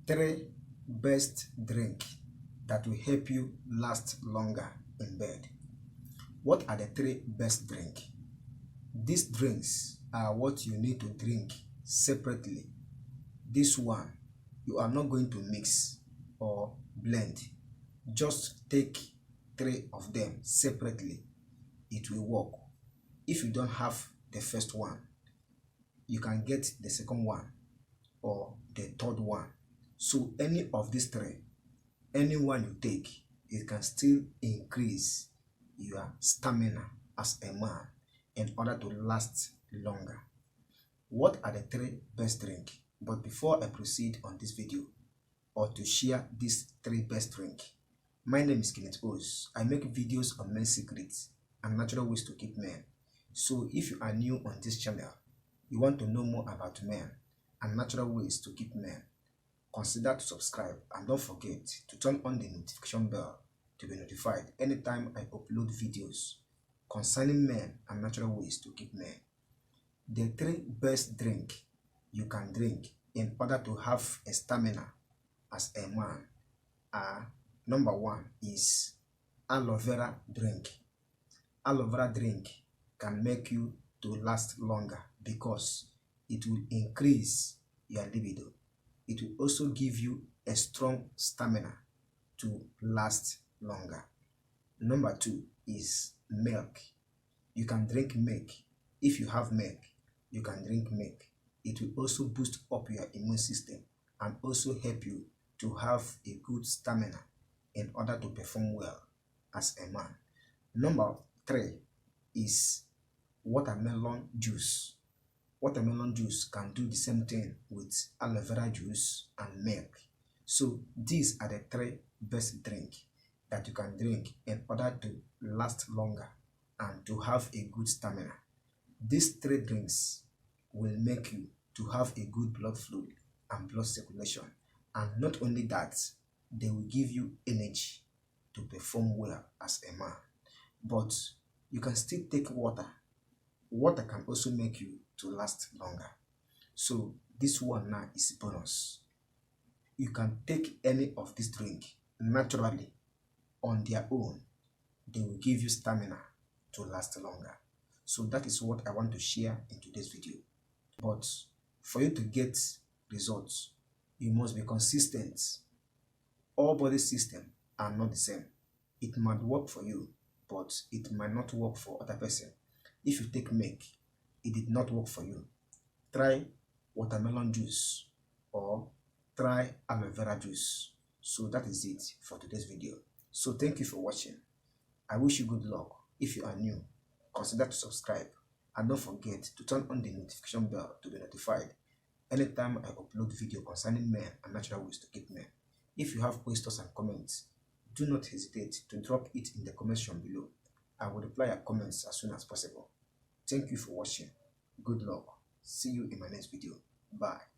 3 best drink that will help you last longer in bed. What are the 3 best drink? These drinks are what you need to drink separately. This one, you are not going to mix or blend. Just take 3 of them separately. It will work. If you don't have the first one, you can get the second one or the third one. So any of these 3, any one you take, it can still increase your stamina as a man in order to last longer. What are the 3 best drink? But before I proceed on this video or to share these 3 best drink, my name is Kenneth Os. I make videos on men's secrets and natural ways to keep men. So if you are new on this channel, you want to know more about men and natural ways to keep men, consider to subscribe and don't forget to turn on the notification bell to be notified anytime I upload videos concerning men and natural ways to keep men. The 3 best drink you can drink in order to have a stamina as a man are: number 1 is aloe vera drink. Aloe vera drink can make you to last longer because it will increase your libido. It will also give you a strong stamina to last longer. Number 2 is milk. You can drink milk. If you have milk, you can drink milk. It will also boost up your immune system and also help you to have a good stamina in order to perform well as a man. Number 3 is watermelon juice. Watermelon juice can do the same thing with aloe vera juice and milk. So these are the 3 best drink that you can drink in order to last longer and to have a good stamina. These 3 drinks will make you to have a good blood flow and blood circulation, and not only that, they will give you energy to perform well as a man. But you can still take water. Water can also make you to last longer. So this one now is bonus. You can take any of this drink naturally on their own. They will give you stamina to last longer. So that is what I want to share in today's video. But for you to get results, you must be consistent. All body systems are not the same. It might work for you, but it might not work for other person. If you take milk, it did not work for you, try watermelon juice or try aloe vera juice. So that is it for today's video. So thank you for watching. I wish you good luck. If you are new, consider to subscribe and don't forget to turn on the notification bell to be notified anytime I upload video concerning men and natural ways to keep men. If you have questions and comments, do not hesitate to drop it in the comment section below. I will reply your comments as soon as possible. Thank you for watching. Good luck. See you in my next video. Bye.